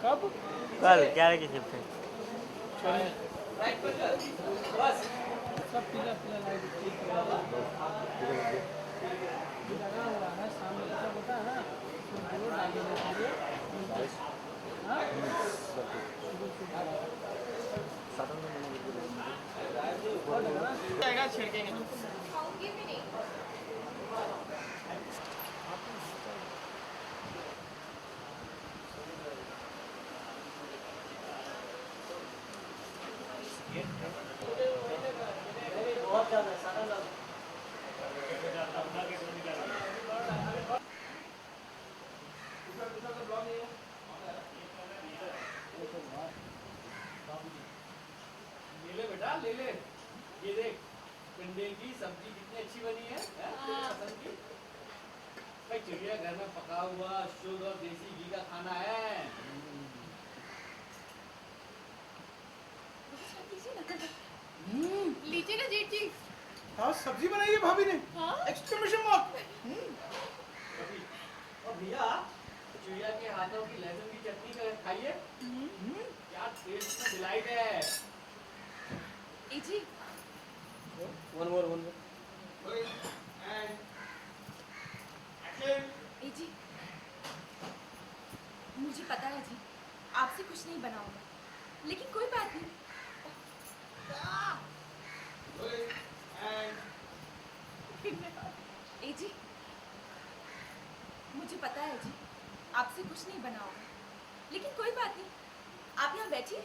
कब? कल 11 की शिफ्ट है। सब पीला पीला लाइट ठीक लगा हुआ है सामने सब होता है ना, उसमें जरूर डाल देना चाहिए। हाँ? और लगाना जाएगा, छिड़केंगे। खाऊंगी भी नहीं। बहुत ज़्यादा सारा लोग ले ले बेटा, ले ले। ये देख, टिंडे की सब्जी कितनी अच्छी बनी है, पसंद की। भाई चिड़िया घर में पका हुआ शुद्ध और देसी घी का खाना है। लीजिए ना जीत जी। हाँ, सब्जी बनाई है भाभी ने। हाँ? Exclamation mark. और भैया, चिड़िया के हाथों की लहसुन की चटनी का खाइए। क्या टेस्ट में डिलाइट है। ए जी, वन मोर। ए जी, मुझे पता है जी, आपसे कुछ नहीं बनाऊंगा, लेकिन कोई बात नहीं। ए जी, मुझे पता है जी, आपसे कुछ नहीं बनाऊंगा, लेकिन कोई बात नहीं। आप यहाँ बैठिए,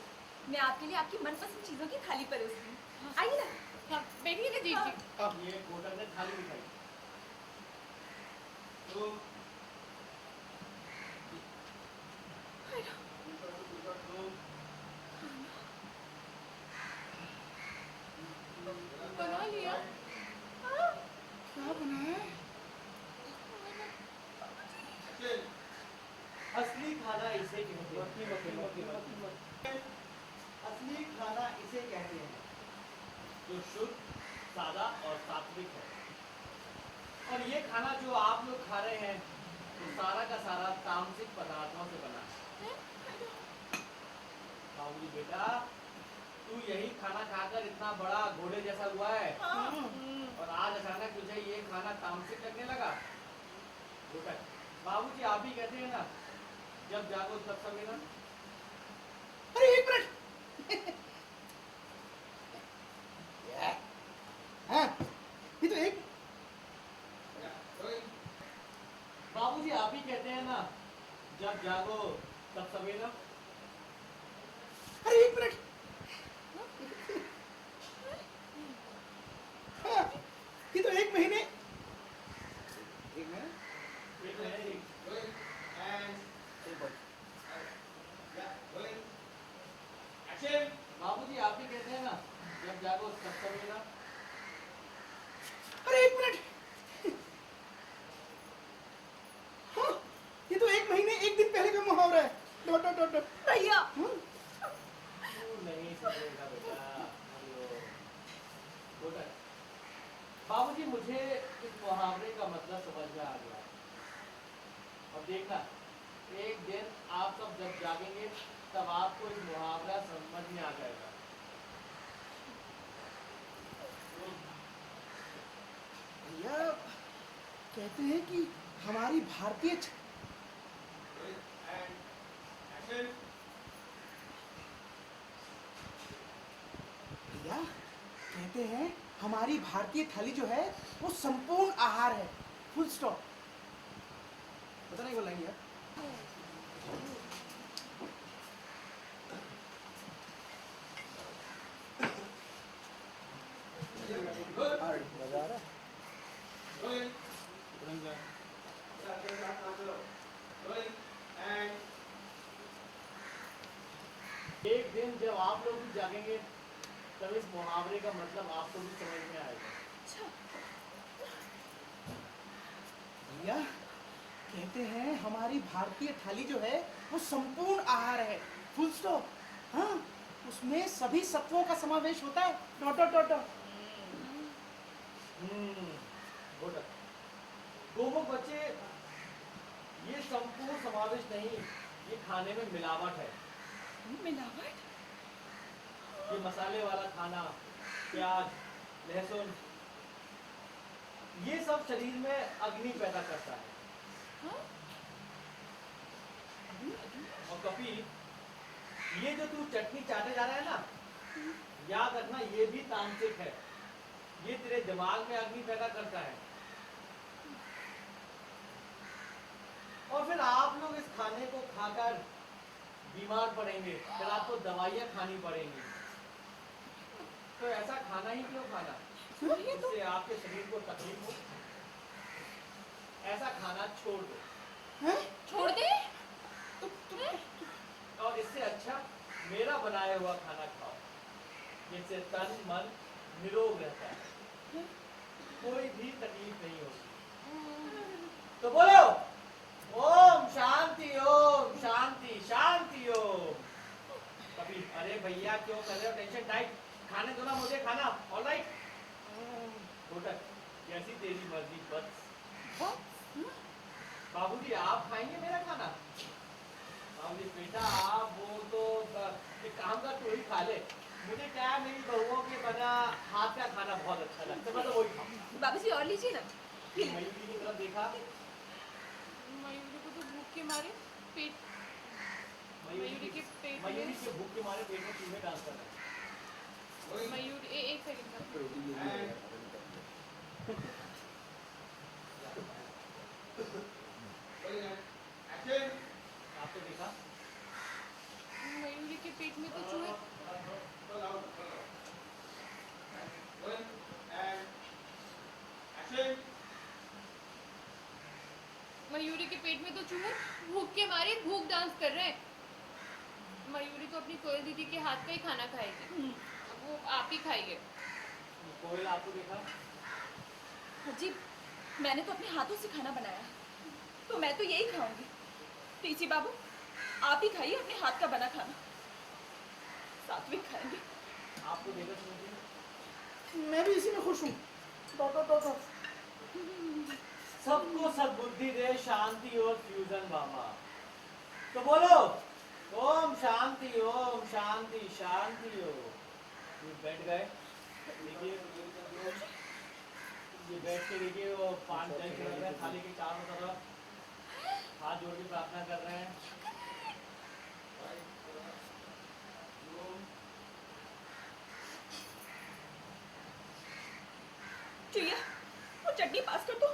मैं आपके लिए आपकी मनपसंद चीजों की थाली परोसती हूँ। आइए ना। हाँ, बैठिए ना जीत जी। अब ये होटल में थाली दिखाई तो बना लिया। क्या बना है? असली खाना इसे कहते हैं। असली खाना इसे कहते हैं जो शुद्ध, सादा और सात्विक है। और ये खाना जो आप लोग खा रहे हैं तो सारा का सारा तामसिक पदार्थों से बना है। बाबूजी बेटा, तू यही खाना खाकर इतना बड़ा घोड़े जैसा हुआ है, और आज अचानक तुझे ये खाना तामसिक लगने लगा। बेटा, बाबूजी आप ही कहते हैं ना, जब जागो तब सवेरा। अरे एक मिनट। हाँ, ये तो एक। बाबूजी आप ही कहते हैं ना, जब जागो तब सवेरा। अरे एक मिनट। हाँ, ये तो एक महीने। बाबूजी आप ही कहते हैं ना, जब जागो तब सवेरा। अरे एक मिनट। हाँ, ये तो एक महीने एक दिन पहले का मुहावरा है। Dot dot dot dot. भैया, तू नहीं समझेगा बेटा। बेटा, बाबूजी मुझे इस मुहावरे का मतलब समझ में आ गया। और देखना, एक दिन आप सब जब जागेंगे तब आपको इस मुहावरा समझ में आ जाएगा। भैया कहते हैं कि हमारी भारतीय भैया कहते हैं हमारी भारतीय थाली जो है वो संपूर्ण आहार है। Full stop. पता नहीं बोलेंगे यार। एक दिन जब आप लोग भी जागेंगे तब इस मुहावरे का मतलब आपको भी समझ में आएगा। भैया कहते हैं हमारी भारतीय थाली जो है वो संपूर्ण आहार है। Full stop. हाँ, उसमें सभी सत्वों का समावेश होता है। Dot dot dot dot. Gomukh बच्चे, ये संपूर्ण समावेश नहीं, ये खाने में मिलावट है। मिलावट? ये मसाले वाला खाना, प्याज, लहसुन, ये सब शरीर में अग्नि पैदा करता है। हाँ? और कपिल, ये जो तू चटनी चाटे जा रहा है ना, याद रखना ये भी तांत्रिक है। ये तेरे दिमाग में अग्नि पैदा करता है। और फिर आप लोग इस खाने को खाकर बीमार पड़ेंगे, फिर आपको दवाइयाँ खानी पड़ेंगी। तो ऐसा खाना ही क्यों खाना जिससे आपके शरीर को तकलीफ हो? ऐसा खाना छोड़ दो। हैं? छोड़ दे? और इससे अच्छा मेरा बनाया हुआ खाना खाओ, जिससे तन मन निरोग रहता है, कोई भी तकलीफ नहीं होती। तो बोलो ओम शांति ओम शांति शांति ओम। कभी अरे भैया क्यों कर रहे हो टेंशन? डाइट खाने दो ना मुझे खाना। ऑलराइट घोटक, जैसी तेरी मर्जी बस। बाबूजी आप खाएंगे मेरा खाना? बाबूजी बेटा आप वो तो एक काम कर, तू ही खा ले। मुझे क्या है, मेरी बहुओं के बना हाथ का खाना बहुत अच्छा लगता है, मैं तो वही खाऊं। बाबूजी और लीजिए ना। मयूरी की तरफ देखा, मयूरी को तो भूख के मारे पेट मयूरी के पेट मयूरी में के भूख के मारे पेट में चूहे डांस कर रहे हैं। मयूरी एक सेकंड का आपको देखा? मयूरी के पेट में तो चूहे मयूरी के पेट में तो चूहे भूख के मारे भूख डांस कर रहे हैं। मयूरी तो अपनी कोयल दीदी के हाथ का ही खाना खाएगी, वो आप ही खाइए। कोयल आपको देखा? जी मैंने तो अपने हाथों से खाना बनाया है, तो मैं तो यही खाऊंगी। टीची बाबू आप ही खाइए अपने हाथ का बना खाना, सात्विक खाएंगे। आपको देखा सुनिए? मैं भी इसी में खुश हूँ। सबको सद्बुद्धि दे शांति और फ्यूजन बाबा। तो बोलो ओम शांति शांति ओम। ये बैठ गए, देखिए ये बैठ के देखिए वो 5 जन खड़े हैं थाली के चारों तरफ, हाथ जोड़ के प्रार्थना कर रहे हैं। चुईया वो चटनी पास कर दो।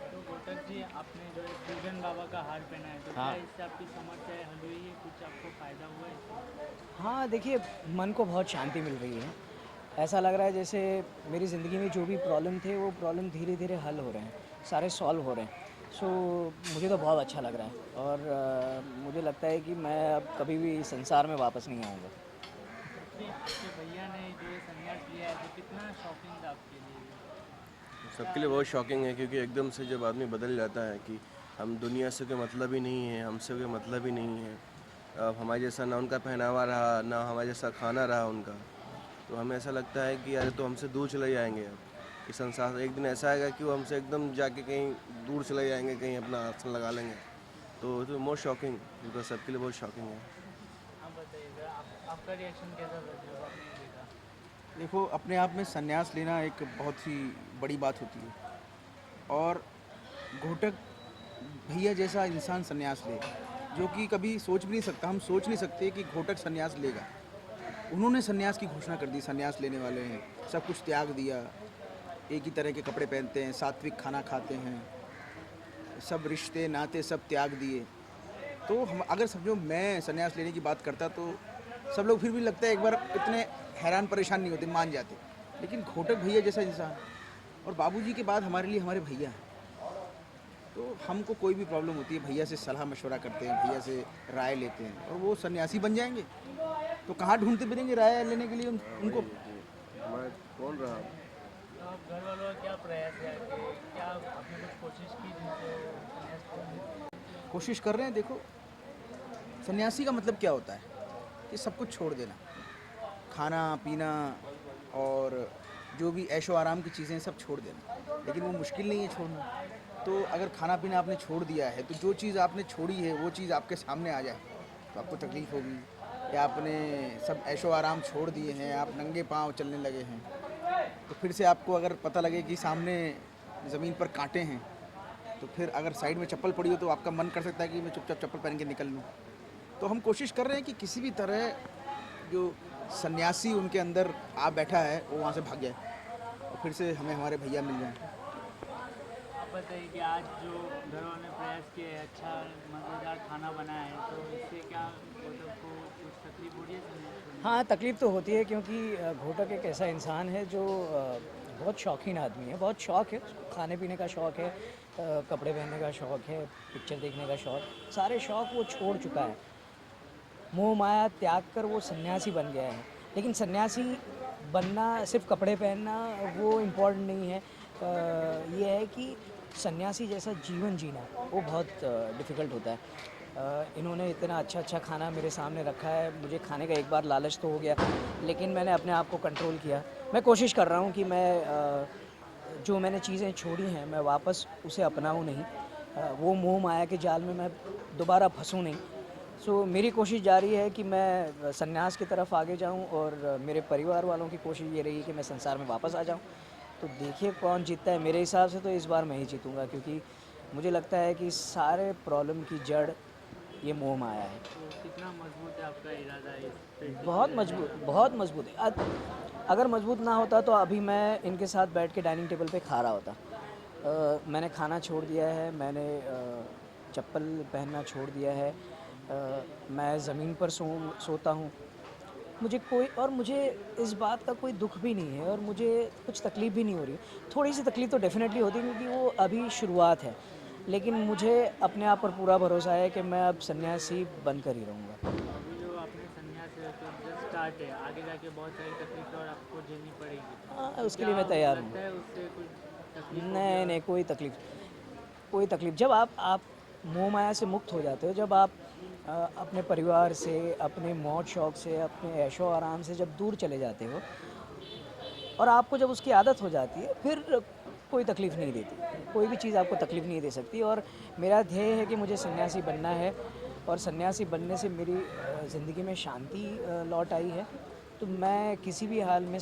तो घोटक जी आपने जो फ्यूजन बाबा का हार पहना है, तो हाँ। क्या इससे आपकी समस्या हल हुई है? कुछ आपको फ़ायदा हुआ है इससे? हाँ देखिए, मन को बहुत शांति मिल रही है। ऐसा लग रहा है जैसे मेरी ज़िंदगी में जो भी प्रॉब्लम थे वो प्रॉब्लम धीरे धीरे हल हो रहे हैं, सारे सॉल्व हो रहे हैं। सो मुझे तो बहुत अच्छा लग रहा है और मुझे लगता है कि मैं अब कभी भी इस संसार में वापस नहीं आऊँगा। कि आपके भैया ने जो ये संन्यास लिया है तो कितना शॉकिंग था आपके लिए? सबके लिए बहुत शॉकिंग है, क्योंकि एकदम से जब आदमी बदल जाता है कि हम दुनिया से कोई मतलब ही नहीं है, हमसे कोई मतलब ही नहीं है, अब हमारे जैसा ना उनका पहनावा रहा, ना हमारे जैसा खाना रहा उनका, तो हमें ऐसा लगता है कि अरे तो हमसे दूर चले जाएंगे। अब इस संसार एक दिन ऐसा आएगा कि वो हमसे एकदम जाके कहीं दूर चले जाएंगे, कहीं अपना आसन लगा लेंगे। तो मोस्ट शॉकिंग, बिकॉज सबके लिए बहुत शॉकिंग है। आप बताइए सर, आपका रिएक्शन कैसा था जब आपने ये देखा? देखो, अपने आप में संन्यास लेना एक बहुत ही बड़ी बात होती है और घोटक भैया जैसा इंसान संन्यास ले, जो कि कभी सोच भी नहीं सकता, हम सोच नहीं सकते कि घोटक संन्यास लेगा। उन्होंने संन्यास की घोषणा कर दी, संन्यास लेने वाले हैं, सब कुछ त्याग दिया, एक ही तरह के कपड़े पहनते हैं, सात्विक खाना खाते हैं, सब रिश्ते नाते सब त्याग दिए। तो हम अगर समझो मैं संन्यास लेने की बात करता तो सब लोग फिर भी लगता है एक बार इतने हैरान परेशान नहीं होते, मान जाते। लेकिन घोटक भैया जैसा इंसान और बाबूजी के बाद हमारे लिए हमारे भैया हैं, तो हमको कोई भी प्रॉब्लम होती है भैया से सलाह मशवरा करते हैं, भैया से राय लेते हैं और वो सन्यासी बन जाएंगे। तो कहाँ ढूंढते फिरेंगे राय लेने के लिए उनको? हमारा कौन रहा? तो आप घर वालों का क्या प्रयास है कि क्या आपने कुछ कोशिश की जिनसे संन्यास को? कोशिश कर रहे हैं। देखो, सन्यासी का मतलब क्या होता है? कि सब कुछ छोड़ देना, खाना पीना और जो भी ऐशो आराम की चीज़ें सब छोड़ देना। लेकिन वो मुश्किल नहीं है छोड़ना। तो अगर खाना पीना आपने छोड़ दिया है तो जो चीज़ आपने छोड़ी है वो चीज़ आपके सामने आ जाए तो आपको तकलीफ़ होगी। या आपने सब ऐशो आराम छोड़ दिए हैं, आप नंगे पाँव चलने लगे हैं, तो फिर से आपको अगर पता लगे कि सामने ज़मीन पर कांटे हैं, तो फिर अगर साइड में चप्पल पड़ी हो तो आपका मन कर सकता है कि मैं चुपचाप चप्पल पहन के निकल लूँ। तो हम कोशिश कर रहे हैं कि किसी भी तरह जो सन्यासी उनके अंदर आ बैठा है वो वहाँ से भाग जाए और फिर से हमें हमारे भैया मिल जाएं। आप बताइए कि आज जो घर वालों ने प्रयास किया है, अच्छा मज़ेदार खाना बनाया है, तो इससे क्या घोटक को कुछ तकलीफ हो रही है संन्यास? हाँ, तकलीफ़ तो होती है क्योंकि घोटक एक ऐसा इंसान है जो बहुत शौकीन आदमी है, बहुत शौक़ है, खाने पीने का शौक़ है, कपड़े पहनने का शौक़ है, पिक्चर देखने का शौक़, सारे शौक़ वो छोड़ चुका है। मोह माया त्याग कर वो सन्यासी बन गया है। लेकिन सन्यासी बनना सिर्फ कपड़े पहनना वो इम्पोर्टेंट नहीं है। ये है कि सन्यासी जैसा जीवन जीना वो बहुत डिफ़िकल्ट होता है। इन्होंने इतना अच्छा खाना मेरे सामने रखा है, मुझे खाने का एक बार लालच तो हो गया, लेकिन मैंने अपने आप को कंट्रोल किया। मैं कोशिश कर रहा हूँ कि मैं जो मैंने चीज़ें छोड़ी हैं मैं वापस उसे अपनाऊँ नहीं, वो मोह माया के जाल में मैं दोबारा फंसूँ नहीं। सो मेरी कोशिश जारी है कि मैं सन्यास की तरफ आगे जाऊं और मेरे परिवार वालों की कोशिश ये रही कि मैं संसार में वापस आ जाऊं। तो देखिए कौन जीतता है। मेरे हिसाब से तो इस बार मैं ही जीतूंगा, क्योंकि मुझे लगता है कि सारे प्रॉब्लम की जड़ ये मोह माया है। तो कितना मजबूत है आपका इरादा इस पे? बहुत मजबूत है। अगर मजबूत ना होता तो अभी मैं इनके साथ बैठ के डाइनिंग टेबल पे खा रहा होता। मैंने खाना छोड़ दिया है, मैंने चप्पल पहनना छोड़ दिया है, मैं ज़मीन पर सोता हूँ। मुझे इस बात का कोई दुख भी नहीं है और मुझे कुछ तकलीफ़ भी नहीं हो रही। थोड़ी सी तकलीफ़ तो डेफ़िनेटली होती है क्योंकि वो अभी शुरुआत है, लेकिन मुझे अपने आप पर पूरा भरोसा है कि मैं अब सन्यासी बनकर ही रहूँगा। अभी जो आपने संन्यास है तो जस्ट स्टार्ट है, आगे जाके बहुत सारी तकलीफें और आपको झेलनी पड़ेगी। हाँ, तो उसके लिए क्या मैं तैयार हूँ। लगता है उससे कुछ तकलीफ होगी? नहीं, कोई तकलीफ़ जब आप मोह माया से मुक्त हो जाते हो, जब आप अपने परिवार से, अपने मौज शौक़ से, अपने ऐशो आराम से जब दूर चले जाते हो और आपको जब उसकी आदत हो जाती है, फिर कोई तकलीफ़ नहीं देती। कोई भी चीज़ आपको तकलीफ़ नहीं दे सकती और मेरा ध्येय है कि मुझे सन्यासी बनना है और सन्यासी बनने से मेरी ज़िंदगी में शांति लौट आई है। तो मैं किसी भी हाल में